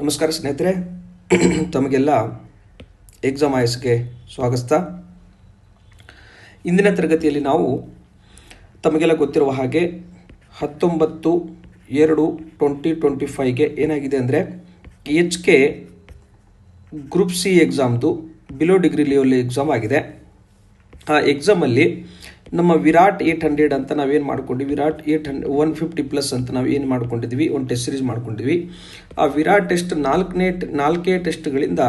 ನಮಸ್ಕಾರ ಸ್ನೇಹಿತರೆ, ತಮಗೆಲ್ಲ ಎಕ್ಸಾಮ್ ಆಯಸ್ಗೆ ಸ್ವಾಗತ. ಇಂದಿನ ತರಗತಿಯಲ್ಲಿ ನಾವು ತಮಗೆಲ್ಲ ಗೊತ್ತಿರುವ ಹಾಗೆ 19/2/2025ಗೆ ಏನಾಗಿದೆ ಅಂದರೆ HK ಗ್ರೂಪ್ ಸಿ ಎಕ್ಸಾಮ್ದು ಬಿಲೋ ಡಿಗ್ರಿ ಲೆವೆಲ್ ಎಕ್ಸಾಮ್ ಆಗಿದೆ. ಆ ಎಕ್ಸಾಮಲ್ಲಿ ನಮ್ಮ ವಿರಾಟ್ 800 ಅಂತ ನಾವೇನು ಮಾಡ್ಕೊಂಡ್ವಿ, ವಿರಾಟ್ 150+ ಅಂತ ನಾವು ಏನು ಮಾಡ್ಕೊಂಡಿದ್ವಿ, ಒಂದು ಟೆಸ್ಟ್ ಸೀರೀಸ್ ಮಾಡ್ಕೊಂಡಿದ್ವಿ. ಆ ವಿರಾಟ್ ಟೆಸ್ಟ್ ನಾಲ್ಕೇ ಟೆಸ್ಟ್ಗಳಿಂದ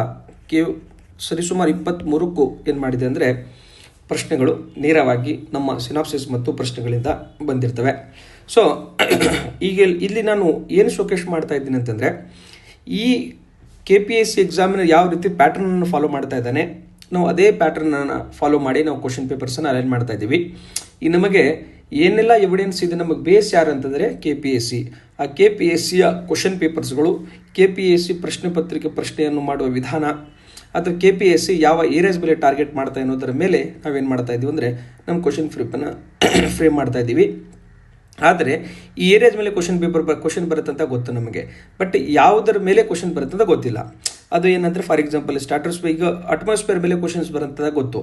ಸರಿಸುಮಾರು 23ಕ್ಕೂ ಏನು ಮಾಡಿದೆ ಅಂದರೆ ಪ್ರಶ್ನೆಗಳು ನೇರವಾಗಿ ನಮ್ಮ ಸಿನಾಪ್ಸಿಸ್ ಮತ್ತು ಪ್ರಶ್ನೆಗಳಿಂದ ಬಂದಿರ್ತವೆ. ಸೊ ಈಗ ಇಲ್ಲಿ ನಾನು ಏನು ಶೋಕೇಶ್ ಮಾಡ್ತಾ ಇದ್ದೀನಿ ಅಂತಂದರೆ, ಈ KPSC ಎಕ್ಸಾಮಿನ ಯಾವ ರೀತಿ ಪ್ಯಾಟರ್ನನ್ನು ಫಾಲೋ ಮಾಡ್ತಾ ಇದ್ದಾನೆ, ನಾವು ಅದೇ ಪ್ಯಾಟರ್ನನ್ನು ಫಾಲೋ ಮಾಡಿ ನಾವು ಕ್ವಶನ್ ಪೇಪರ್ಸನ್ನು ಅರೇಂಜ್ ಮಾಡ್ತಾ ಇದ್ದೀವಿ. ಈ ನಮಗೆ ಏನೆಲ್ಲ ಎವಿಡೆನ್ಸ್ ಇದೆ, ನಮಗೆ ಬೇಸ್ ಯಾರು ಅಂತಂದರೆ KPSC. ಆ KPSCಯ ಕ್ವಶನ್ ಪೇಪರ್ಸ್ಗಳು, KPSC ಪ್ರಶ್ನೆ ಪತ್ರಿಕೆ ಪ್ರಶ್ನೆಯನ್ನು ಮಾಡುವ ವಿಧಾನ, ಅಥವಾ KPSC ಯಾವ ಏರಿಯಾಸ್ ಮೇಲೆ ಟಾರ್ಗೆಟ್ ಮಾಡ್ತಾ ಅನ್ನೋದರ ಮೇಲೆ ನಾವೇನು ಮಾಡ್ತಾ ಇದ್ದೀವಿ ಅಂದರೆ ನಮ್ಮ ಕ್ವಶನ್ ಪೇಪರ್ನ ಫ್ರೇಮ್ ಮಾಡ್ತಾ ಇದ್ದೀವಿ. ಆದರೆ ಈ ಏರಿಯಾಸ್ ಮೇಲೆ ಕ್ವಶನ್ ಬರುತ್ತೆ ಅಂತ ಗೊತ್ತು ನಮಗೆ, ಬಟ್ ಯಾವುದರ ಮೇಲೆ ಕ್ವಶನ್ ಬರುತ್ತೆ ಅಂತ ಗೊತ್ತಿಲ್ಲ. ಅದು ಏನಂದರೆ, ಫಾರ್ ಎಕ್ಸಾಂಪಲ್ ಈಗ ಅಟ್ಮಾಸ್ಫಿಯರ್ ಮೇಲೆ ಕ್ವಶನ್ಸ್ ಬರುತ್ತೆ ಗೊತ್ತು,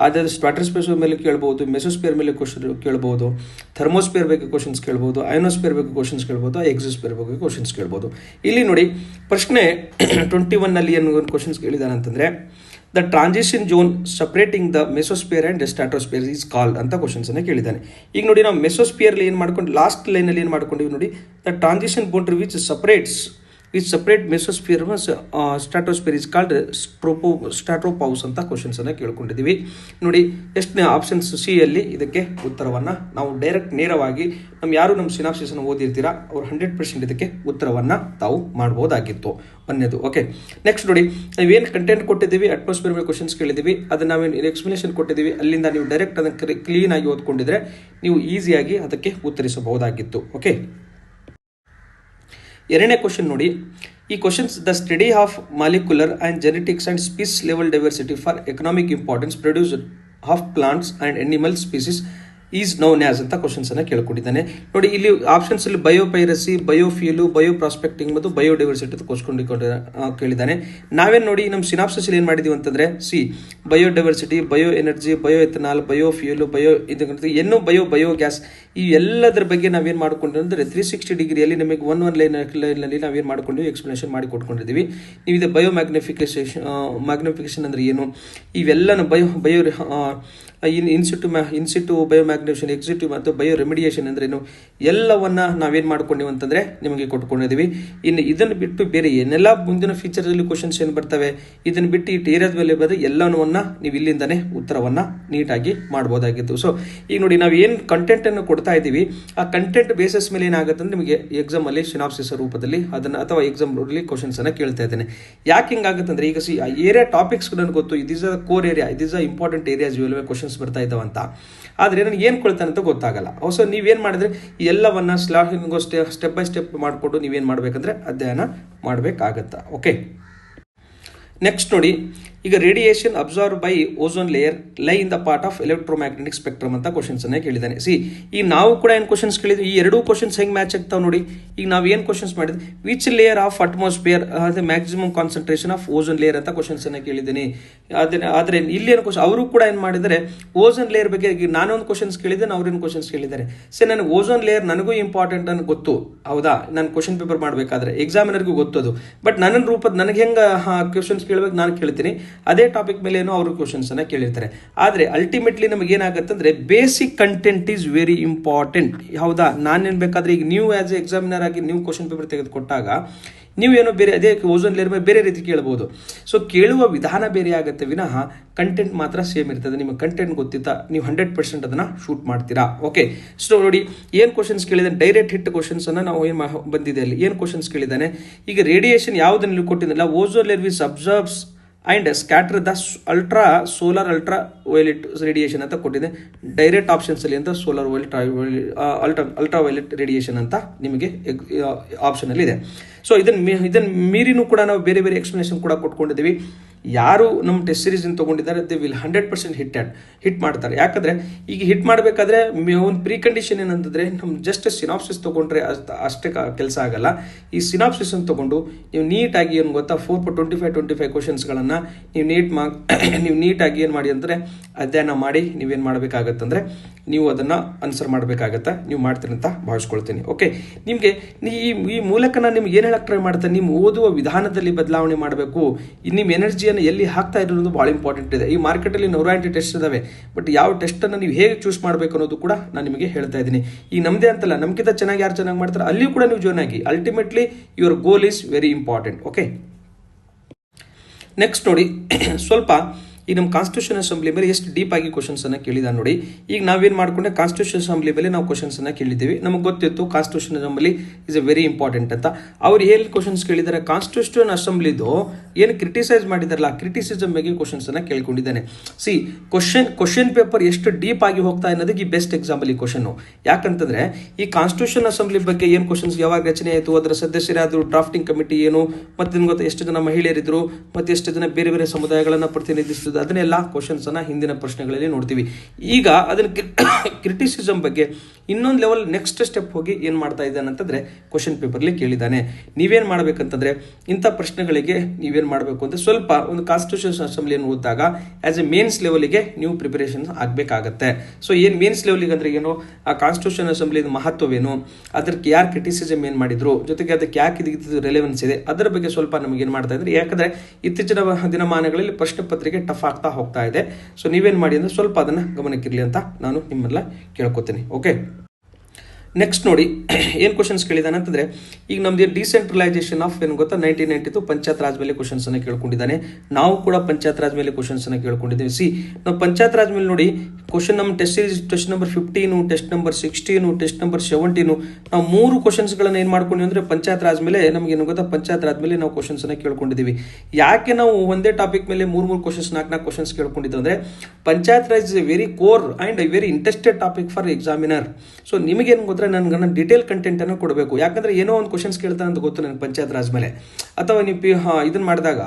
ಆದರೆ ಸ್ಟ್ರಾಟೋಸ್ಫಿಯರ್ ಮೇಲೆ ಕೇಳ್ಬೋದು, ಮೆಸೋಸ್ಫಿಯರ್ ಮೇಲೆ ಕ್ವಶನ್ ಕೇಳ್ಬೋದು, ಥರ್ಮೋಸ್ಫಿಯರ್ ಬಗ್ಗೆ ಕ್ವಶನ್ಸ್ ಕೇಳ್ಬೋದು, ಅಯೋನೋಸ್ಫಿಯರ್ ಬಗ್ಗೆ ಕ್ವಶನ್ಸ್ ಕೇಳ್ಬೋದು, ಎಕ್ಸೋಸ್ಫಿಯರ್ ಬಗ್ಗೆ ಕ್ವಶನ್ಸ್ ಕೇಳ್ಬೋದು. ಇಲ್ಲಿ ನೋಡಿ ಪ್ರಶ್ನೆ 21ನಲ್ಲಿ ಏನು ಕ್ವಶನ್ಸ್ ಕೇಳಿದಾನೆ ಅಂತಂದರೆ, the transition zone separating the mesosphere and stratosphere is called ಅಂತ ಕ್ವಶನ್ಸನ್ನು ಕೇಳಿದ್ದಾನೆ. ಈಗ ನೋಡಿ, ನಾವು ಮೆಸೋಸ್ಫಿಯರ್ಲಿ ಏನು ಮಾಡ್ಕೊಂಡು ಲಾಸ್ಟ್ ಲೈನಲ್ಲಿ ಏನು ಮಾಡ್ಕೊಂಡಿವಿ ನೋಡಿ, the transition boundary which separate mesosphere stratosphere is called stratopause ಅಂತ ಕ್ವಶನ್ಸನ್ನು ಕೇಳ್ಕೊಂಡಿದ್ದೀವಿ. ನೋಡಿ ಎಷ್ಟನೇ ಆಪ್ಷನ್ಸ್ ಸಿಯಲ್ಲಿ ಇದಕ್ಕೆ ಉತ್ತರವನ್ನು ನಾವು ನೇರವಾಗಿ ನಮ್ಮ ಸಿನಾಪ್ಸಿಸನ್ನು ಓದಿರ್ತೀರಾ ಅವ್ರು 100% ಇದಕ್ಕೆ ಉತ್ತರವನ್ನು ತಾವು ಮಾಡ್ಬೋದಾಗಿತ್ತು. ಒಂದೇದು. ಓಕೆ, ನೆಕ್ಸ್ಟ್ ನೋಡಿ, ನಾವೇನು ಕಂಟೆಂಟ್ ಕೊಟ್ಟಿದ್ದೀವಿ, ಅಟ್ಮಾಸ್ಫಿಯರ್ ಮೇಲೆ ಕ್ವಶನ್ಸ್ ಕೇಳಿದ್ದೀವಿ, ಅದನ್ನು ನಾವೇನು ಎಕ್ಸ್ಪ್ಲನೇಷನ್ ಕೊಟ್ಟಿದ್ದೀವಿ, ಅಲ್ಲಿಂದ ನೀವು ಡೈರೆಕ್ಟ್ ಅದನ್ನು ಕ್ಲೀನಾಗಿ ಓದ್ಕೊಂಡಿದ್ರೆ ನೀವು ಈಸಿಯಾಗಿ ಅದಕ್ಕೆ ಉತ್ತರಿಸಬಹುದಾಗಿತ್ತು. ಓಕೆ, ಎರಡನೇ ಕ್ವಶನ್ ನೋಡಿ, ಈ questions the study of molecular and genetics and species level diversity for economic importance produce of plants and animal species is known as ಅಂತ ಕ್ವಶನ್ಸನ್ನು ಕೇಳ್ಕೊಂಡಿದ್ದಾನೆ. ನೋಡಿ ಇಲ್ಲಿ ಆಪ್ಷನ್ಸಲ್ಲಿ ಬಯೋಪೈರಸಿ, ಬಯೋಫ್ಯೂಲು, ಬಯೋ ಪ್ರಾಸ್ಪೆಕ್ಟಿಂಗ್ ಮತ್ತು ಬಯೋಡೈವರ್ಸಿಟಿ ಕೇಳಿದ್ದಾನೆ. ನಾವೇನು ನೋಡಿ ನಮ್ಮ ಸಿನಾಪ್ಸಿಸಲ್ಲಿ ಏನು ಮಾಡಿದ್ದೀವಿ ಅಂತಂದರೆ, biodiversity, bio energy, bio ethanol, biofuel, bio gas, ಈ ಎಲ್ಲದರ ಬಗ್ಗೆ ನಾವೇನು ಮಾಡ್ಕೊಂಡಿದ್ದೀವಿ ಅಂದರೆ 360 ಡಿಗ್ರಿಯಲ್ಲಿ ನಮಗೆ ಒನ್ ಲೈನಲ್ಲಿ ನಾವೇನು ಮಾಡ್ಕೊಂಡಿವಿ, ಎಕ್ಸ್ಪ್ಲನೇಷನ್ ಮಾಡಿ ಕೊಟ್ಕೊಂಡಿದ್ದೀವಿ. ನೀವು ಇದು ಬಯೋ ಮ್ಯಾಗ್ನಿಫಿಕೇಶನ್ ಅಂದರೆ ಏನು, ಇವೆಲ್ಲನ ಬಯೋ ಇನ್ಸಿಟು ಬಯೋ ಮ್ಯಾಗ್ನಿಫಿಕೇಶನ್, ಎಕ್ಸಿಟಿವ್ ಮತ್ತು ಬಯೋ ರೆಮಿಡಿಯೇಷನ್ ಅಂದ್ರೇನು, ಎಲ್ಲವನ್ನ ನಾವೇನು ಮಾಡ್ಕೊಂಡಿವಿ ಅಂತಂದರೆ ನಿಮಗೆ ಕೊಟ್ಕೊಂಡಿದ್ದೀವಿ. ಇನ್ನು ಇದನ್ನು ಬಿಟ್ಟು ಬೇರೆ ಏನೆಲ್ಲ ಮುಂದಿನ ಫೀಚರ್ಸಲ್ಲಿ ಕ್ವಶನ್ಸ್ ಏನು ಬರ್ತವೆ, ಇದನ್ನು ಬಿಟ್ಟು ಈ ಏರಿಯಾದ ಮೇಲೆ ಬರೋದು ಎಲ್ಲವನ್ನ ನೀವು ಇಲ್ಲಿಂದನೇ ಉತ್ತರವನ್ನು ನೀಟಾಗಿ ಮಾಡ್ಬೋದಾಗಿತ್ತು. ಸೊ ಈಗ ನೋಡಿ, ನಾವು ಏನು ಕಂಟೆಂಟನ್ನು ಕೊಡ್ತಾ ಇದ್ದೀವಿ, ಆ ಕಂಟೆಂಟ್ ಬೇಸಿಸ್ ಮೇಲೆ ಏನಾಗುತ್ತೆ ಅಂದರೆ ನಿಮಗೆ ಎಕ್ಸಾಮಲ್ಲಿ ಸಿನಾಪ್ಸಿಸ್ ರೂಪದಲ್ಲಿ ಅದನ್ನು ಅಥವಾ ಎಕ್ಸಾಮ್ನಲ್ಲಿ ಕ್ವಶನ್ಸನ್ನು ಕೇಳ್ತಾ ಇದ್ದೇನೆ. ಯಾಕೆ ಹಿಂಗಾಗುತ್ತೆ ಅಂದರೆ, ಈಗ ಆ ಏರಿಯಾ ಟಾಪಿಕ್ಸ್ ನನಗೆ ಗೊತ್ತು, is a core area, is a important areas ಇವೆಲ್ಲವೇ ಕ್ವಶನ್ಸ್ ಬರ್ತಾ ಇದ್ದಾವಂತ, ಆದರೆ ನನಗೆ ಏನು ಕೊಳ್ತಾನೆ ಅಂತ ಗೊತ್ತಾಗಲ್ಲ. ಸೊ ನೀವೇನು ಮಾಡಿದ್ರೆ ಈ ಎಲ್ಲವನ್ನ ಸ್ಟೆಪ್ ಬೈ ಸ್ಟೆಪ್ ಮಾಡಿಕೊಂಡು ನೀವೇನು ಮಾಡಬೇಕಂದ್ರೆ ಅಧ್ಯಯನ ಮಾಡಬೇಕಾಗತ್ತಾ. ಓಕೆ, ನೆಕ್ಸ್ಟ್ ನೋಡಿ, ಈಗ radiation absorb by ozone layer lie in the part of electromagnetic spectrum ಅಂತ ಕ್ವಶನ್ಸನ್ನೇ ಕೇಳಿದ್ದಾನೆ. ಈಗ ನಾವು ಕೂಡ ಏನು ಕ್ವಶನ್ಸ್ ಕೇಳಿದ್ವಿ, ಈ ಎರಡೂ ಕ್ವಶನ್ಸ್ ಹೆಂಗೆ ಮ್ಯಾಚ್ ಆಗ್ತಾವೆ ನೋಡಿ. ಈಗ ನಾವು ಏನು ಕ್ವಶನ್ಸ್ ಮಾಡಿದ್ವಿ, which layer of atmosphere maximum concentration of ozone layer ಅಂತ ಕ್ವಶನ್ಸನ್ನು ಕೇಳಿದ್ದೀನಿ. ಆದರೆ ಇಲ್ಲಿ ಏನು ಕ್ವಶನ್ ಅವರು ಕೂಡ ಏನು ಮಾಡಿದರೆ ಓಝೋನ್ ಲೇಯರ್ ಬಗ್ಗೆ ನಾನೊಂದು ಕ್ವಶನ್ಸ್ ಕೇಳಿದ್ದೇನೆ, ಅವ್ರೇನು ಕ್ವಶನ್ಸ್ ಕೇಳಿದ್ದಾರೆ. ನನಗೆ ಓಝೋನ್ ಲೇಯರ್ ನನಗೂ ಇಂಪಾರ್ಟೆಂಟ್ ಅಂತ ಗೊತ್ತು, ಹೌದಾ, ನಾನು ಕ್ವಶನ್ ಪೇಪರ್ ಮಾಡಬೇಕಾದ್ರೆ ಎಕ್ಸಾಮಿನರ್ಗೂ ಗೊತ್ತದು, ಬಟ್ ನನ್ನ ರೂಪದ ನನಗೆ ಹೆಂಗೆ ಕ್ವಶನ್ಸ್ ಕೇಳಬೇಕು ನಾನು ಕೇಳ್ತೀನಿ, ಅದೇ ಟಾಪಿಕ್ ಮೇಲೆ ಏನೋ ಅವರು ಕ್ವಶನ್ಸನ್ನು ಕೇಳಿರ್ತಾರೆ. ಆದರೆ ಅಲ್ಟಿಮೇಟ್ಲಿ ನಮಗೆ ಏನಾಗುತ್ತೆ ಅಂದರೆ basic content is very important, ಹೌದಾ. ನಾನೇನು ಬೇಕಾದರೆ ಈಗ ನೀವು ಆಸ್ ಎ ಎಕ್ಸಾಮಿನರ್ ಆಗಿ ನೀವು ಕ್ವಶನ್ ಪೇಪರ್ ತೆಗೆದುಕೊಟ್ಟಾಗ ನೀವೇನೋ ಬೇರೆ ಅದೇ ಓಝೋನ್ ಲೇಯರ್ ಮೇಲೆ ಬೇರೆ ರೀತಿ ಕೇಳ್ಬೋದು. ಸೊ ಕೇಳುವ ವಿಧಾನ ಬೇರೆ ಆಗುತ್ತೆ ವಿನಃ ಕಂಟೆಂಟ್ ಮಾತ್ರ ಸೇಮ್ ಇರ್ತದೆ. ನಿಮಗೆ ಕಂಟೆಂಟ್ ಗೊತ್ತಿತ್ತಾ ನೀವು 100% ಅದನ್ನು ಶೂಟ್ ಮಾಡ್ತೀರಾ. ಓಕೆ, ಸೊ ನೋಡಿ ಏನು ಕ್ವಶನ್ಸ್ ಕೇಳಿದ್ದಾನೆ, ಡೈರೆಕ್ಟ್ ಹಿಟ್ ಕ್ವಶನ್ಸನ್ನು ನಾವು ಏನು ಬಂದಿದೆ ಅಲ್ಲಿ ಏನು ಕ್ವಶನ್ಸ್ ಕೇಳಿದ್ದಾನೆ. ಈಗ ರೇಡಿಯೇಷನ್ ಯಾವುದನ್ನು ಕೊಟ್ಟಿದ್ದಲ್ಲ, ozone layer which absorbs and scatter the ultra violet radiation ಅಂತ ಕೊಟ್ಟಿದೆ. ಡೈರೆಕ್ಟ್ ಆಪ್ಷನ್ಸಲ್ಲಿ ಅಂತ ಅಲ್ಟ್ರಾ ವೈಲೆಟ್ ರೇಡಿಯೇಷನ್ ಅಂತ ನಿಮಗೆ ಆಪ್ಷನಲ್ಲಿ ಇದೆ. ಸೊ ಇದನ್ನು ಮೀರಿನೂ ಕೂಡ ನಾವು ಬೇರೆ ಬೇರೆ ಎಕ್ಸ್ಪ್ಲನೇಷನ್ ಕೂಡ ಕೊಟ್ಕೊಂಡಿದ್ದೀವಿ. ಯಾರು ನಮ್ಮ ಟೆಸ್ಟ್ ಸೀರೀಸ್ ತೊಗೊಂಡಿದ್ದಾರೆ ದೇ ವಿಲ್ 100% ಹಿಟ್ ಮಾಡ್ತಾರೆ. ಯಾಕಂದರೆ ಈಗ ಹಿಟ್ ಮಾಡಬೇಕಾದ್ರೆ ಒಂದು ಪ್ರೀ ಕಂಡೀಷನ್ ಏನಂತಂದರೆ ನಮ್ಮ ಜಸ್ಟ್ ಸಿನಾಪ್ಸಿಸ್ ತೊಗೊಂಡ್ರೆ ಅಷ್ಟೇ ಕೆಲಸ ಆಗಲ್ಲ. ಈ ಸಿನಾಪ್ಸಿಸ್ ಅನ್ನು ತೊಗೊಂಡು ನೀವು ನೀಟಾಗಿ ಏನು ಗೊತ್ತಾ 4 ಕ್ವಶನ್ಸ್ಗಳನ್ನು ನೀವು ನೀಟಾಗಿ ಏನು ಮಾಡಿ ಅಂದರೆ ಅಧ್ಯಯನ ಮಾಡಿ ನೀವೇನು ಮಾಡಬೇಕಾಗತ್ತಂದರೆ ನೀವು ಅದನ್ನು ಆನ್ಸರ್ ಮಾಡಬೇಕಾಗತ್ತೆ. ನೀವು ಮಾಡ್ತೀರಿ ಅಂತ ಭಾವಿಸ್ಕೊಳ್ತೀನಿ. ಓಕೆ, ನಿಮಗೆ ಈ ಮೂಲಕ ನಾನು ನಿಮ್ಗೆ ಏನು ಹೇಳಕ್ಕೆ ಟ್ರೈ ಮಾಡ್ತೇನೆ, ನಿಮ್ಮ ಓದುವ ವಿಧಾನದಲ್ಲಿ ಬದಲಾವಣೆ ಮಾಡಬೇಕು. ನಿಮ್ಮ ಎನರ್ಜಿಯನ್ನು ಎಲ್ಲಿ ಹಾಕ್ತಾ ಇರೋದು ಭಾಳ ಇಂಪಾರ್ಟೆಂಟ್ ಇದೆ. ಈ ಮಾರ್ಕೆಟಲ್ಲಿ 108 ಟೆಸ್ಟ್ ಇದಾವೆ, ಬಟ್ ಯಾವ ಟೆಸ್ಟನ್ನು ನೀವು ಹೇಗೆ ಚೂಸ್ ಮಾಡಬೇಕು ಅನ್ನೋದು ಕೂಡ ನಾನು ನಿಮಗೆ ಹೇಳ್ತಾ ಇದ್ದೀನಿ. ಈಗ ನಮ್ಮದೇ ಅಂತಲ್ಲ, ನಮ್ಗಿಂತ ಚೆನ್ನಾಗಿ ಯಾರು ಚೆನ್ನಾಗಿ ಮಾಡ್ತಾರೆ ಅಲ್ಲಿಯೂ ಕೂಡ ನೀವು ಜಾಯ್ನ್ ಆಗಿ. Ultimately your goal is very important. Okay, next ನೋಡಿ ಸ್ವಲ್ಪ ಈ ನಮ್ಮ ಕಾನ್ಸ್ಟಿಟ್ಯೂಷನ್ ಅಸೆಂಬ್ಲಿ ಮೇಲೆ ಎಷ್ಟು ಡೀಪ್ ಆಗಿ ಕ್ವಶನ್ಸನ್ನು ಕೇಳಿದ ನೋಡಿ. ಈಗ ನಾವೇನು ಮಾಡ್ಕೊಂಡೆ, ಕಾನ್ಸ್ಟಿಟ್ಯೂಷನ್ ಅಸೆಂಬ್ಲಿ ಮೇಲೆ ನಾವು ಕ್ವಶನ್ಸನ್ನು ಕೇಳಿದ್ದೀವಿ. ನಮಗೆ ಗೊತ್ತಿತ್ತು constitution assembly is A very important ಅಂತ. ಅವ್ರು ಏನು ಕ್ವಶನ್ಸ್ ಕೇಳಿದ್ದಾರೆ, ಕಾನ್ಸ್ಟಿಟ್ಯೂಷನ್ ಅಸೆಂಬ್ಲಿದು ಏನು ಕ್ರಿಟಿಸೈಸ್ ಮಾಡಿದಾರಲ್ಲ ಕ್ರಿಟಿಸಿಸಮ್ ಬಗ್ಗೆ ಕ್ವಶನ್ಸನ್ನು ಕೇಳ್ಕೊಂಡಿದ್ದಾನೆ. ಸಿ ಕ್ವಶನ್ ಪೇಪರ್ ಎಷ್ಟು ಡೀಪ್ ಆಗಿ ಹೋಗ್ತಾ ಅನ್ನೋದಕ್ಕೆ ಈ ಬೆಸ್ಟ್ ಎಕ್ಸಾಂಪಲ್ ಈ ಕ್ವಶನ್ನು. ಯಾಕಂತಂದ್ರೆ ಈ ಕಾನ್ಸ್ಟಿಟ್ಯೂಷನ್ ಅಸೆಂಬ್ಲಿ ಬಗ್ಗೆ ಏನು ಕ್ವಶನ್ಸ್ ಯಾವಾಗ ರಚನೆ ಆಯಿತು, ಅದರ ಸದಸ್ಯರಾದರು, ಡ್ರಾಫ್ಟಿಂಗ್ ಕಮಿಟಿ ಏನು, ಮತ್ತೆ ನಿಮ್ಗೆ ಗೊತ್ತಾ ಎಷ್ಟು ಜನ ಮಹಿಳೆಯರಿದ್ರು, ಮತ್ತೆ ಎಷ್ಟು ಜನ ಬೇರೆ ಬೇರೆ ಸಮುದಾಯಗಳನ್ನು ಪ್ರತಿನಿಧಿಸಿದ್ರು, ಅದನ್ನೆಲ್ಲ ಕ್ವಶನ್ಸನ್ನು ಹಿಂದಿನ ಪ್ರಶ್ನೆಗಳಲ್ಲಿ ನೋಡ್ತೀವಿ. ಈಗ ಅದನ್ನ ಕ್ರಿಟಿಸಿಸಮ್ ಬಗ್ಗೆ ಇನ್ನೊಂದು ಲೆವೆಲ್ ನೆಕ್ಸ್ಟ್ ಸ್ಟೆಪ್ ಹೋಗಿ ಏನು ಮಾಡ್ತಾ ಇದ್ದಾನೆ ಅಂತಂದರೆ ಕ್ವಶನ್ ಪೇಪರ್ಲಿ ಕೇಳಿದ್ದಾನೆ. ನೀವೇನು ಮಾಡಬೇಕಂತಂದರೆ ಇಂಥ ಪ್ರಶ್ನೆಗಳಿಗೆ ನೀವೇನು ಮಾಡಬೇಕು ಅಂತ ಸ್ವಲ್ಪ ಒಂದು ಕಾನ್ಸ್ಟಿಟ್ಯೂಷನ್ ಅಸೆಂಬ್ಲಿಯನ್ನು ಓದಿದಾಗ ಆ್ಯಸ್ ಎ ಮೇನ್ಸ್ ಲೆವೆಲಿಗೆ ನೀವು ಪ್ರಿಪರೇಷನ್ ಆಗಬೇಕಾಗತ್ತೆ. ಸೊ ಏನು ಮೇನ್ಸ್ ಲೆವೆಲಿಗೆ ಅಂದರೆ ಏನು, ಆ ಕಾನ್ಸ್ಟಿಟ್ಯೂಷನ್ ಅಸೆಂಬ್ಲಿದ ಮಹತ್ವವೇನು, ಅದಕ್ಕೆ ಯಾರು ಕ್ರಿಟಿಸಿಸಮ್ ಏನು ಮಾಡಿದ್ರು, ಜೊತೆಗೆ ಅದಕ್ಕೆ ಯಾಕೆ ಇದು ರೆಲೆವೆನ್ಸ್ ಇದೆ, ಅದರ ಬಗ್ಗೆ ಸ್ವಲ್ಪ ನಮಗೆ ಏನು ಮಾಡ್ತಾ ಇದ್ರೆ. ಯಾಕಂದರೆ ಇತ್ತೀಚಿನ ದಿನಮಾನಗಳಲ್ಲಿ ಪ್ರಶ್ನೆ ಪತ್ರಿಕೆ ಟಫ್ ಆಗ್ತಾ ಹೋಗ್ತಾ ಇದೆ. ಸೊ ನೀವೇನು ಮಾಡಿ ಅಂದರೆ ಸ್ವಲ್ಪ ಅದನ್ನು ಗಮನಕ್ಕಿರಲಿ ಅಂತ ನಾನು ನಿಮ್ಮೆಲ್ಲ ಕೇಳ್ಕೊತೀನಿ. ಓಕೆ, ನೆಕ್ಸ್ಟ್ ನೋಡಿ ಏನು ಕ್ವಶನ್ಸ್ ಕೇಳಿದಾನೆ ಅಂತಂದರೆ, ಈಗ ನಮ್ದು ಡಿಸೆಂಟ್ರಲೈಸೇಷನ್ ಆಫ್ ಏನು ಗೊತ್ತಾ 1992 ಪಂಚಾಯತ್ ರಾಜ್ ಮೇಲೆ ಕ್ವಶನ್ಸನ್ನು ಕೇಳ್ಕೊಂಡಿದ್ದಾನೆ. ನಾವು ಕೂಡ ಪಂಚಾಯತ್ ರಾಜ್ ಮೇಲೆ ಕ್ವಶನ್ಸನ್ನು ಕೇಳ್ಕೊಂಡಿದ್ದೇವೆ. ಸಿ ನಾವು ಪಂಚಾಯತ್ ರಾಜ್ ಮೇಲೆ ನೋಡಿ ಕ್ವಶನ್ ನಮ್ಮ test series test number 15, test number 16, test number 17 ನಾವು 3 ಕ್ವಶನ್ಸ್ಗಳನ್ನು ಏನು ಮಾಡ್ಕೊಂಡಿವಿ ಅಂದರೆ ಪಂಚಾಯತ್ ರಾಜ್ ಮೇಲೆ ನಮಗೆ ಏನು ಗೊತ್ತಾ ಪಂಚಾಯತ್ ರಾಜ್ ಮೇಲೆ ನಾವು ಕ್ವಶನ್ಸನ್ನು ಕೇಳ್ಕೊಂಡಿದ್ದೀವಿ. ಯಾಕೆ ನಾವು ಒಂದೇ ಟಾಪಿಕ್ ಮೇಲೆ 3 ಕ್ವಶನ್ಸ್ 4 ಕ್ವಶನ್ಸ್ ಕೇಳ್ಕೊಂಡಿದ್ದು ಅಂದರೆ panchayat Raj is A very core and A very interested topic for examiner. So ನಿಮಗೇನು ಗೊತ್ತಾ ನನಗೆ ಡೀಟೇಲ್ ಕಂಟೆಂಟನ್ನು ಕೊಡಬೇಕು. ಯಾಕಂದರೆ ಏನೋ ಒಂದು ಕ್ವಶನ್ಸ್ ಕೇಳ್ತಾನೆ ಅಂತ ಗೊತ್ತು ನನಗೆ ಪಂಚಾಯತ್ ರಾಜ್ ಮೇಲೆ. ಅಥವಾ ನೀವು ಇದನ್ನು ಮಾಡಿದಾಗ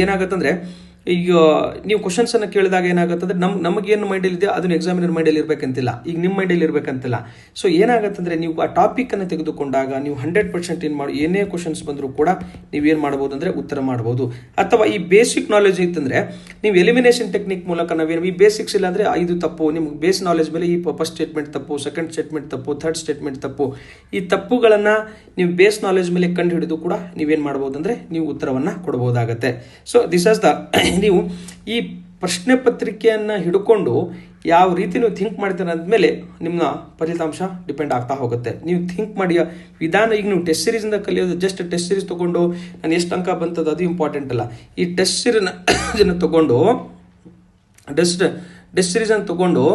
ಏನಾಗುತ್ತಂದರೆ ಈಗ ನೀವು ಕ್ವಶನ್ಸನ್ನು ಕೇಳಿದಾಗ ಏನಾಗುತ್ತಂದ್ರೆ ನಮಗೇನು ಮೈಂಡಲ್ಲಿ ಇದೆ ಅದನ್ನು ಎಕ್ಸಾಮಿನರ್ ಮೈಂಡಲ್ಲಿ ಇರಬೇಕಂತಿಲ್ಲ, ಈಗ ನಿಮ್ಮ ಮೈಂಡಲ್ಲಿ ಇರಬೇಕಂತಿಲ್ಲ. ಸೊ ಏನಾಗುತ್ತಂದರೆ ನೀವು ಆ ಟಾಪಿಕನ್ನು ತೆಗೆದುಕೊಂಡಾಗ ನೀವು 100% ಏನು ಮಾಡಿ ಏನೇ ಕ್ವಶನ್ಸ್ ಬಂದರೂ ಕೂಡ ನೀವೇನು ಮಾಡ್ಬೋದು ಅಂದರೆ ಉತ್ತರ ಮಾಡ್ಬೋದು. ಅಥವಾ ಈ ಬೇಸಿಕ್ ನಾಲೆಜ್ ಇತ್ತಂದರೆ ನೀವು ಎಲಿಮಿನೇಷನ್ ಟೆಕ್ನಿಕ್ ಮೂಲಕ ನಾವೇನು ಈ ಬೇಸಿಕ್ಸ್ ಇಲ್ಲ ಅಂದರೆ ಇದು ತಪ್ಪು, ನಿಮ್ಗೆ ಬೇಸ್ ನಾಲೆಜ್ ಮೇಲೆ ಈ ಫಸ್ಟ್ ಸ್ಟೇಟ್ಮೆಂಟ್ ತಪ್ಪು, ಸೆಕೆಂಡ್ ಸ್ಟೇಟ್ಮೆಂಟ್ ತಪ್ಪು, ಥರ್ಡ್ ಸ್ಟೇಟ್ಮೆಂಟ್ ತಪ್ಪು, ಈ ತಪ್ಪುಗಳನ್ನು ನೀವು ಬೇಸ್ ನಾಲೆಜ್ ಮೇಲೆ ಕಂಡು ಹಿಡಿದು ಕೂಡ ನೀವೇನು ಮಾಡ್ಬೋದು ಅಂದರೆ ನೀವು ಉತ್ತರವನ್ನು ಕೊಡ್ಬೋದಾಗತ್ತೆ. ಸೊ ದಿಸ್ ಆಸ್ ದ ನೀವು ಈ ಪ್ರಶ್ನೆ ಪತ್ರಿಕೆಯನ್ನು ಹಿಡ್ಕೊಂಡು ಯಾವ ರೀತಿ ನೀವು ಥಿಂಕ್ ಮಾಡ್ತೀರ ಅಂದಮೇಲೆ ನಿಮ್ಮ ಫಲಿತಾಂಶ ಡಿಪೆಂಡ್ ಆಗ್ತಾ ಹೋಗುತ್ತೆ. ನೀವು ಥಿಂಕ್ ಮಾಡಿ ವಿಧಾನ. ಈಗ ನೀವು ಟೆಸ್ಟ್ ಸೀರೀಸಿಂದ ಕಲಿಯೋದು ಜಸ್ಟ್ ಟೆಸ್ಟ್ ಸೀರೀಸ್ ತೊಗೊಂಡು ನಾನು ಎಷ್ಟು ಅಂಕ ಬಂತದ್ದು ಅದು ಇಂಪಾರ್ಟೆಂಟ್ ಅಲ್ಲ. ಈ ಟೆಸ್ಟ್ ಸೀರೀಸನ್ನು ತೊಗೊಂಡು ಟೆಸ್ಟ್ ಸೀರೀಸನ್ನು ತೊಗೊಂಡು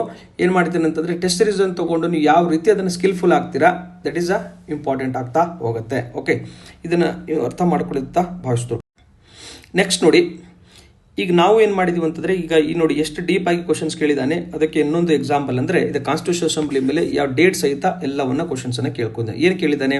ಏನು ಮಾಡ್ತೀನಿ ಅಂತಂದರೆ ಟೆಸ್ಟ್ ಸೀರೀಸನ್ನು ತೊಗೊಂಡು ನೀವು ಯಾವ ರೀತಿ ಅದನ್ನು ಸ್ಕಿಲ್ಫುಲ್ ಆಗ್ತೀರಾ ದಟ್ ಈಸ್ ಇಂಪಾರ್ಟೆಂಟ್ ಆಗ್ತಾ ಹೋಗುತ್ತೆ. ಓಕೆ, ಇದನ್ನು ಅರ್ಥ ಮಾಡ್ಕೊಳ್ಳುತ್ತಾ ಭಾವಿಸ್ತು. ನೆಕ್ಸ್ಟ್ ನೋಡಿ, ಈಗ ನಾವು ಏನು ಮಾಡಿದ್ವಿ ಅಂತಂದರೆ ಈಗ ಈ ನೋಡಿ ಎಷ್ಟು ಡೀಪ್ ಆಗಿ ಕ್ವಶನ್ಸ್ ಕೇಳಿದ್ದಾನೆ. ಅದಕ್ಕೆ ಇನ್ನೊಂದು ಎಕ್ಸಾಂಪಲ್ ಅಂದರೆ ಇದು ಕಾನ್ಸ್ಟಿಟ್ಯೂಷನ್ ಅಸೆಂಬ್ಲಿ ಮೇಲೆ ಯಾವ ಡೇಟ್ ಸಹಿತ ಎಲ್ಲವನ್ನ ಕ್ವಶನ್ಸನ್ನು ಕೇಳ್ಕೊಂಡೆ. ಏನು ಕೇಳಿದ್ದಾನೆ,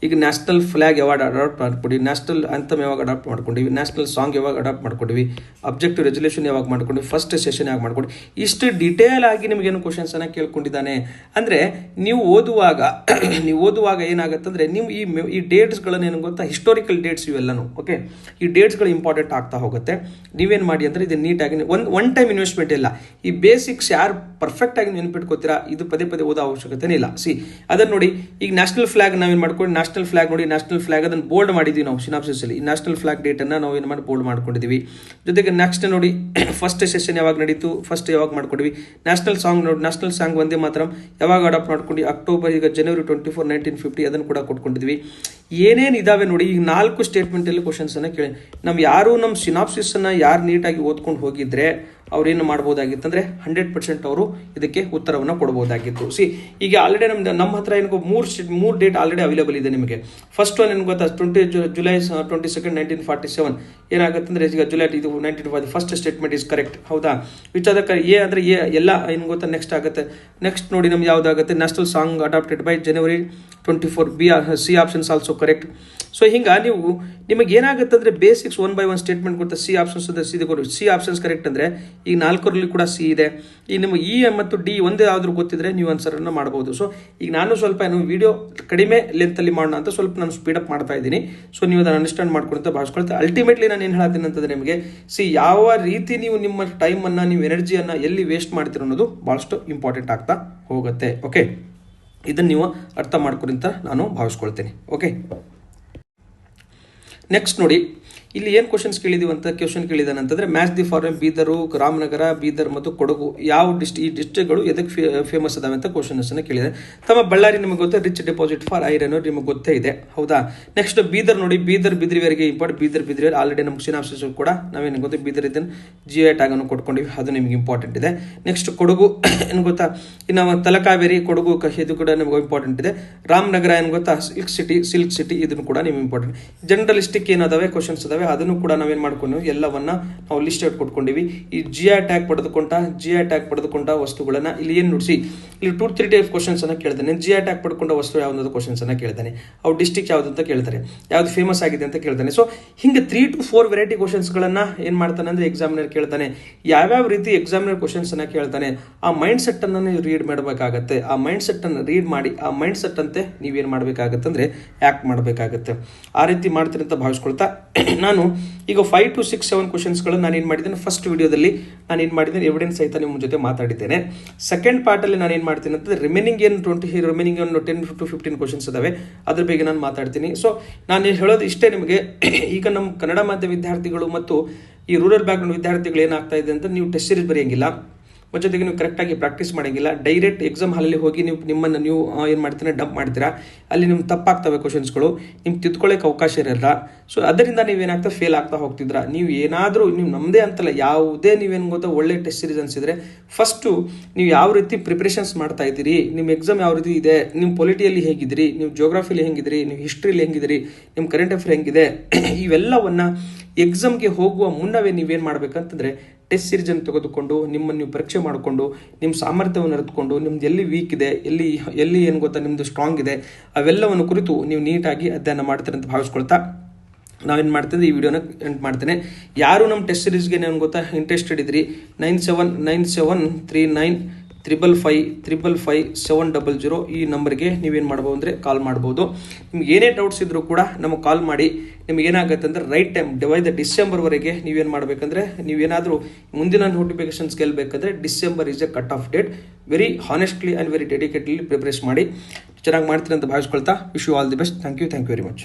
ಈಗ ನ್ಯಾಷನಲ್ ಫ್ಲಾಗ್ ಯಾವಾಗ ಅಡಾಪ್ಟ್ ಮಾಡ್ಕೊಂಡಿವಿ, ನ್ಯಾಷನಲ್ ಆಂಥಮ್ ಯಾವಾಗ ಅಡಾಪ್ಟ್ ಮಾಡ್ಕೊಂಡಿವಿ, ನ್ಯಾಷನಲ್ ಸಾಂಗ್ ಯಾವಾಗ ಅಡಾಪ್ಟ್ ಮಾಡ್ಕೊಂಡಿವಿ, ಅಬ್ಜೆಕ್ಟಿವ್ ರೆಸಲ್ಯೂಷನ್ ಯಾವಾಗ ಮಾಡ್ಕೊಂಡಿವಿ, ಫಸ್ಟ್ ಸೆಷನ್ ಯಾವಾಗ ಮಾಡ್ಕೊಂಡು ಇಷ್ಟು ಡಿಟೇಲ್ ಆಗಿ ನಿಮಗೇನು ಕ್ವಶನ್ಸನ್ನು ಕೇಳ್ಕೊಂಡಿದ್ದಾನೆ. ಅಂದರೆ ನೀವು ಓದುವಾಗ ಏನಾಗುತ್ತಂದರೆ ನೀವು ಈ ಡೇಟ್ಸ್ಗಳನ್ನು ಏನು ಗೊತ್ತಾ ಹಿಸ್ಟೋರಿಕಲ್ ಡೇಟ್ಸ್ ಇವೆಲ್ಲನೂ. ಓಕೆ, ಈ ಡೇಟ್ಸ್ಗಳು ಇಂಪಾರ್ಟೆಂಟ್ ಆಗ್ತಾ ಹೋಗುತ್ತೆ. ನೀವೇನು ಮಾಡಿ ಅಂದರೆ ಇದು ನೀಟಾಗಿ ಒನ್ ಟೈಮ್ ಇನ್ವೆಸ್ಟ್ಮೆಂಟ್ ಇಲ್ಲ. ಈ ಬೇಸಿಕ್ಸ್ ಯಾರು ಪರ್ಫೆಕ್ಟಾಗಿ ನೆನ್ಪಿಟ್ಕೋತೀರಾ ಇದು ಪದೇ ಪದೇ ಓದೋ ಅವಶ್ಯಕತೆ ಇಲ್ಲ. ಸಿ ಅದನ್ನು ನೋಡಿ, ಈಗ ನ್ಯಾಷನಲ್ ಫ್ಲಾಗ್ ನಾವೇನು ಮಾಡ್ಕೊಂಡು ನ್ಯಾಷನಲ್ ಫ್ಲಾಗ್ ನೋಡಿ, ನ್ಯಾಷನಲ್ ಫ್ಲಾಗ್ ಅದನ್ನು ಬೋಲ್ಡ್ ಮಾಡಿದ್ದೀವಿ ನಾವು ಸಿನಾಪ್ಸಿಸಲ್ಲಿ. ಈ ನ್ಯಾಷನಲ್ ಫ್ಲಾಗ್ ಡೇಟನ್ನು ನಾವು ಏನು ಮಾಡಿ ಬೋಲ್ಡ್ ಮಾಡ್ಕೊಂಡಿದ್ದೀವಿ. ಜೊತೆಗೆ ನೆಕ್ಸ್ಟ್ ನೋಡಿ ಫಸ್ಟ್ ಸೆಷನ್ ಯಾವಾಗ ನಡೀತು, ಫಸ್ಟ್ ಯಾವಾಗ ಮಾಡ್ಕೊಂಡಿವಿ, ನ್ಯಾಷನಲ್ ಸಾಂಗ್ ನೋಡಿ, ನ್ಯಾಷನಲ್ ಸಾಂಗ್ ಒಂದೇ ಮಾತ್ರ ಯಾವಾಗ ಅಡಾಪ್ಟ್ ಮಾಡ್ಕೊಂಡು ಅಕ್ಟೋಬರ್ ಈಗ ಜನವರಿ 24, 1950 ಅದನ್ನು ಕೂಡ ಕೊಟ್ಕೊಂಡಿದ್ವಿ. ಏನೇನು ಇದಾವೆ ನೋಡಿ, ಈಗ 4 ಸ್ಟೇಟ್ಮೆಂಟಲ್ಲಿ ಕ್ವಶನ್ಸನ್ನು ಕೇಳಿ ನಮ್ಮ ಯಾರು ನಮ್ಮ ಸಿನಾಪ್ಸಿಸನ್ನು ಯಾರು ನೀಟಾಗಿ ಓದ್ಕೊಂಡು ಹೋಗಿದ್ರೆ ಅವ್ರೇನು ಮಾಡ್ಬೋದಾಗಿತ್ತಂದರೆ 100% ಅವರು ಇದಕ್ಕೆ ಉತ್ತರವನ್ನು ಕೊಡ್ಬೋದಾಗಿತ್ತು. ಈಗ ಆಲ್ರೆಡಿ ನಮ್ಮ ಹತ್ರ ಏನು ಮೂರು ಡೇಟ್ ಆಲ್ರೆಡಿ ಅವೈಲೇಬಲ್ ಇದೆ ನಿಮಗೆ. ಫಸ್ಟ್ ಒನ್ ಏನು ಗೊತ್ತಾ, ಜುಲೈ 22, 1947 ಏನಾಗುತ್ತೆ ಅಂದರೆ ಈಗ ಜುಲೈ ಇದು 1940 ಫಸ್ಟ್ ಸ್ಟೇಟ್ಮೆಂಟ್ ಇಸ್ ಕರೆಕ್ಟ್. ಹೌದಾ, ವಿಚಾರ ಎ ಅಂದರೆ ಎ ಎಲ್ಲ ಏನು ಗೊತ್ತಾ ನೆಕ್ಸ್ಟ್ ಆಗುತ್ತೆ. ನೆಕ್ಸ್ಟ್ ನೋಡಿ ನಮ್ಗೆ ಯಾವುದಾಗುತ್ತೆ, national song adopted by January 24, B C options also correct. So ಹಿಂಗೆ ನಿಮಗೆ ಏನಾಗುತ್ತೆ ಅಂದರೆ ಬೇಸಿಕ್ಸ್ 1 by 1 ಸ್ಟೇಟ್ಮೆಂಟ್ ಕೊಡ್ತಾ ಸಿ ಆಪ್ಷನ್ಸ್ ಅಂದರೆ ಸಿ ಆಪ್ಷನ್ಸ್ ಕರೆಕ್ಟ್ ಅಂದರೆ ಈಗ 4ರಲ್ಲಿ ಕೂಡ ಸಿ ಇದೆ. ಈಗ ನಿಮಗೆ ಇ ಮತ್ತು ಡಿ ಒಂದೇ ಯಾವ್ದು ಗೊತ್ತಿದ್ರೆ ನೀವು ಆನ್ಸರನ್ನು ಮಾಡ್ಬೋದು. ಸೊ ಈಗ ನಾನು ಸ್ವಲ್ಪ ವಿಡಿಯೋ ಕಡಿಮೆ ಲೆಂತಲ್ಲಿ ಮಾಡೋಣ ಅಂತ ಸ್ವಲ್ಪ ನಾನು ಸ್ಪೀಡಪ್ ಮಾಡ್ತಾ ಇದ್ದೀನಿ. ಸೊ ನೀವು ಅದನ್ನು ಅಂಡರ್ಸ್ಟ್ಯಾಂಡ್ ಮಾಡ್ಕೊಳ್ತಾ ಭಾವಿಸ್ಕೊಳ್ತಾ ಅಲ್ಟಿಮೇಟ್ಲಿ ನಾನು ಏನು ಹೇಳ್ತೀನಿ ಅಂತಂದರೆ ನಿಮಗೆ ಯಾವ ರೀತಿ ನೀವು ನಿಮ್ಮ ಟೈಮನ್ನು ನೀವು ಎನರ್ಜಿಯನ್ನು ಎಲ್ಲಿ ವೇಸ್ಟ್ ಮಾಡ್ತೀರೋ ಅನ್ನೋದು ಭಾಳಷ್ಟು ಇಂಪಾರ್ಟೆಂಟ್ ಆಗ್ತಾ ಹೋಗುತ್ತೆ. ಓಕೆ, ಇದನ್ನು ನೀವು ಅರ್ಥ ಮಾಡ್ಕೊರಿ ಅಂತ ನಾನು ಭಾವಿಸ್ಕೊಳ್ತೀನಿ. ಓಕೆ, ನೆಕ್ಸ್ಟ್ ನೋಡಿ ಇಲ್ಲಿ ಏನು ಕ್ವಶನ್ಸ್ ಕೇಳಿದೀವಿ ಅಂತ ಕ್ವಶನ್ ಕೇಳಿದಾನೆ ಅಂತಂದರೆ match the form Bidar, Ramanagara, Bidar ಮತ್ತು ಕೊಡಗು ಯಾವ ಈ ಡಿಸ್ಟ್ರಿಕ್ಟ್ಗಳು ಎದಕ್ಕೆ ಫೇಮಸ್ ಅದಾವೆ ಅಂತ ಕ್ವಶನ್ಸನ್ನು ಕೇಳಿದೆ. ತಮ್ಮ ಬಳ್ಳಾರಿ ನಿಮಗೆ ಗೊತ್ತೇ ರಿಚ್ ಡೆಪಾಸಿಟ್ ಫಾರ್ ಐರನ್ ನಿಮಗೆ ಗೊತ್ತೇ ಇದೆ. ಹೌದಾ, ನೆಕ್ಸ್ಟ್ ಬೀದರ್ ನೋಡಿ, ಬೀದರ್ ಬಿದ್ರಿವರೆಗೆ ಇಂಪಾರ್ಟೆಂಟ್. ಬೀದರ್ ಆಲ್ರೆಡಿ ನಮ್ಗೆ ಸಿನಾಪ್ಸಿಸ್ ಕೂಡ ನಾವೇನು ಗೊತ್ತಾ ಬೀದರ್ ಇದನ್ನು GI ಟ್ಯಾಗ್ ಅನ್ನು ಕೊಟ್ಕೊಂಡಿವಿ, ಅದು ನಿಮಗೆ ಇಂಪಾರ್ಟೆಂಟ್ ಇದೆ. ನೆಕ್ಸ್ಟ್ ಕೊಡಗು ಏನು ಗೊತ್ತಾ, ಇನ್ನು ತಲಕಾವೇರಿ ಕೊಡಗು ಇದು ಕೂಡ ನಮಗೆ ಇಂಪಾರ್ಟೆಂಟ್ ಇದೆ. ರಾಮನಗರ ಏನು ಗೊತ್ತಾ ಸಿಲ್ಕ್ ಸಿಟಿ ಇದನ್ನು ಕೂಡ ನಿಮ್ಗೆ ಇಂಪಾರ್ಟೆಂಟ್. ಜನರಲಿಸ್ಟಿಕ್ ಏನದಾವೆ ಕ್ವಶನ್ಸ್ ಅದಾವೆ ಅದನ್ನು ಕೂಡ ನಾವೇನು ಮಾಡ್ಕೊಂಡ್ವಿ ಎಲ್ಲವನ್ನ ನಾವು ಲಿಸ್ಟ್ ಔಟ್ ಕೊಟ್ಕೊಂಡಿವಿ. ಈ GI ಟ್ಯಾಗ್ ಪಡೆದುಕೊಂಡ ವಸ್ತುಗಳನ್ನ ಇಲ್ಲಿ ಏನು ನುಡಿಸಿ ಇಲ್ಲಿ 2-3 ಟೈಪ್ ಕ್ವಶನ್ಸ್ ಅನ್ನ ಕೇಳ್ತಾನೆ. GI ಟ್ಯಾಗ್ ಪಡ್ಕೊಂಡ ವಸ್ತು ಯಾವ್ದು ಕ್ವಶನ್ಸ್ ಅನ್ನ ಕೇಳ್ತಾನೆ, ಅವು ಡಿಸ್ಟಿಕ್ ಯಾವ್ದು ಅಂತ ಕೇಳ್ತಾರೆ, ಯಾವ್ದು ಫೇಮಸ್ ಆಗಿದೆ ಅಂತ ಕೇಳ್ತಾನೆ. ಸೊ ಹಿಂಗೆ 3 to 4 ವೆರೈಟಿ ಕ್ವಶನ್ಸ್ಗಳನ್ನ ಏನು ಮಾಡ್ತಾನೆ ಅಂದರೆ ಎಕ್ಸಾಮಿನರ್ ಕೇಳ್ತಾನೆ. ಯಾವ್ಯಾವ ರೀತಿ ಎಕ್ಸಾಮಿನರ್ ಕ್ವಶನ್ಸ್ ಅನ್ನ ಕೇಳ್ತಾನೆ ಆ ಮೈಂಡ್ ಸೆಟ್ ಅನ್ನ ನೀವು ರೀಡ್ ಮಾಡಬೇಕಾಗತ್ತೆ. ಆ ಮೈಂಡ್ ಸೆಟ್ ಅನ್ನು ರೀಡ್ ಮಾಡಿ ಆ ಮೈಂಡ್ ಸೆಟ್ ಅಂತೆ ನೀವೇನು ಮಾಡಬೇಕಾಗತ್ತೆ ಅಂದರೆ ಆ್ಯಕ್ಟ್ ಮಾಡಬೇಕಾಗತ್ತೆ. ಆ ರೀತಿ ಮಾಡ್ತೀನಿ ಅಂತ ಭಾವಿಸ್ಕೊಳ್ತಾ ನಾನು ಈಗ 5 to 6, 7 ಕ್ವಶನ್ಸ್ಗಳನ್ನು ನಾನು ಏನು ಮಾಡಿದ್ದೇನೆ ಫಸ್ಟ್ ವಿಡಿಯೋದಲ್ಲಿ ನಾನು ಏನು ಮಾಡಿದ್ದೇನೆ ಎವಿಡೆನ್ಸ್ ಸಹಿತ ನಿಮ್ಮ ಜೊತೆ ಮಾತಾಡಿದ್ದೇನೆ. ಸೆಕೆಂಡ್ ಪಾರ್ಟಲ್ಲಿ ನಾನು ಏನು ಮಾಡ್ತೀನಿ ಅಂತಂದರೆ ರಿಮೈನಿಂಗ್ 10 to 15 ಕ್ವಶನ್ಸ್ ಇದಾವೆ, ಅದ್ರ ಬಗ್ಗೆ ನಾನು ಮಾತಾಡ್ತೀನಿ. ಸೊ ನಾನು ಹೇಳೋದು ಇಷ್ಟೇ ನಿಮಗೆ, ಈಗ ನಮ್ಮ ಕನ್ನಡ ಮಾಧ್ಯಮ ವಿದ್ಯಾರ್ಥಿಗಳು ಮತ್ತು ಈ ರೂರಲ್ ಬ್ಯಾಕ್ಗ್ರೌಂಡ್ ವಿದ್ಯಾರ್ಥಿಗಳು ಏನಾಗ್ತಾ ಇದೆ ಅಂತ ನೀವು ಟೆಸ್ಟ್ ಸೀರೀಸ್ ಬರೆಯಂಗಿಲ್ಲ, ಜೊತೆಗೆ ನೀವು ಕರೆಕ್ಟಾಗಿ ಪ್ರಾಕ್ಟೀಸ್ ಮಾಡೋಂಗಿಲ್ಲ. ಡೈರೆಕ್ಟ್ ಎಕ್ಸಾಮ್ ಹಾಲಲ್ಲಿ ಹೋಗಿ ನಿಮ್ಮನ್ನು ನೀವು ಏನು ಮಾಡ್ತೀರಾ ಡಂಪ್ ಮಾಡ್ತೀರಾ, ಅಲ್ಲಿ ನಿಮ್ಗೆ ತಪ್ಪಾಗ್ತವೆ ಕ್ವಶನ್ಸ್ಗಳು, ನಿಮ್ಗೆ ತಿದ್ಕೊಳ್ಳೋಕೆ ಅವಕಾಶ ಇರಲ್ಲ. ಸೊ ಅದರಿಂದ ನೀವೇನಾಗ್ತಾ ಫೇಲ್ ಆಗ್ತಾ ಹೋಗ್ತಿದ್ರ. ನೀವು ಏನಾದರೂ ನೀವು ನಮ್ಮದೇ ಅಂತಲ್ಲ ಯಾವುದೇ ನೀವೇನು ಗೊತ್ತಾ ಒಳ್ಳೆ ಟೆಸ್ಟ್ ಸೀರೀಸ್ ಅನಿಸಿದರೆ ಫಸ್ಟು ನೀವು ಯಾವ ರೀತಿ ಪ್ರಿಪ್ರೇಷನ್ಸ್ ಮಾಡ್ತಾ ಇದ್ದೀರಿ, ನಿಮ್ಮ ಎಕ್ಸಾಮ್ ಯಾವ ರೀತಿ ಇದೆ, ನಿಮ್ಮ ಪೊಲಿಟಿಯಲ್ಲಿ ಹೇಗಿದ್ದೀರಿ, ನೀವು ಜೋಗ್ರಫಿಲಿ ಹೆಂಗಿದ್ದೀರಿ, ನೀವು ಹಿಸ್ಟ್ರಿಲಿ ಹೆಂಗಿದ್ದೀರಿ, ನಿಮ್ಮ ಕರೆಂಟ್ ಅಫೇರ್ ಹೆಂಗಿದೆ, ಇವೆಲ್ಲವನ್ನು ಎಕ್ಸಾಮ್ಗೆ ಹೋಗುವ ಮುನ್ನವೇ ನೀವೇನು ಮಾಡಬೇಕಂತಂದರೆ ಟೆಸ್ಟ್ ಸೀರೀಸನ್ನು ತೆಗೆದುಕೊಂಡು ನಿಮ್ಮನ್ನು ನೀವು ಪರೀಕ್ಷೆ ಮಾಡಿಕೊಂಡು ನಿಮ್ಮ ಸಾಮರ್ಥ್ಯವನ್ನು ಅರಿತುಕೊಂಡು ನಿಮ್ದು ಎಲ್ಲಿ ವೀಕ್ ಇದೆ, ಎಲ್ಲಿ ಏನು ಗೊತ್ತಾ ನಿಮ್ಮದು ಸ್ಟ್ರಾಂಗ್ ಇದೆ, ಅವೆಲ್ಲವನ್ನು ಕುರಿತು ನೀವು ನೀಟಾಗಿ ಅಧ್ಯಯನ ಮಾಡ್ತಾರೆ ಅಂತ ಭಾವಿಸ್ಕೊಳ್ತಾ ನಾವೇನು ಮಾಡ್ತಿದ್ದೆ ಈ ವಿಡಿಯೋನ ಎಂಡ್ ಮಾಡ್ತೇನೆ. ಯಾರು ನಮ್ಮ ಟೆಸ್ಟ್ ಸೀರೀಸ್ಗೆ ಏನು ಗೊತ್ತಾ ಇಂಟ್ರೆಸ್ಟೆಡ್ ಇದ್ರಿ 97973955555700 ಈ ನಂಬರ್ಗೆ ನೀವೇನು ಮಾಡ್ಬೋದು ಅಂದರೆ ಕಾಲ್ ಮಾಡ್ಬೋದು. ನಿಮ್ಗೆ ಏನೇ ಡೌಟ್ಸ್ ಇದ್ದರೂ ಕೂಡ ನಮಗೆ ಕಾಲ್ ಮಾಡಿ. ನಿಮ್ಗೆ ಏನಾಗುತ್ತೆ ಅಂದರೆ ರೈಟ್ ಟೈಮ್ ಡಿಸೆಂಬರ್ವರೆಗೆ ನೀವೇನು ಮಾಡಬೇಕಂದ್ರೆ ನೀವೇನಾದರೂ ಮುಂದಿನ ನೋಟಿಫಿಕೇಶನ್ಸ್ ಗೆಲ್ಲಬೇಕಂದ್ರೆ December is a cut off date. Very honestly and very dedicatedly prepares ಮಾಡಿ ಚೆನ್ನಾಗಿ ಮಾಡ್ತೀನಿ ಅಂತ ಭಾವಿಸ್ಕೊಳ್ತಾ wish you all the best. Thank you very much.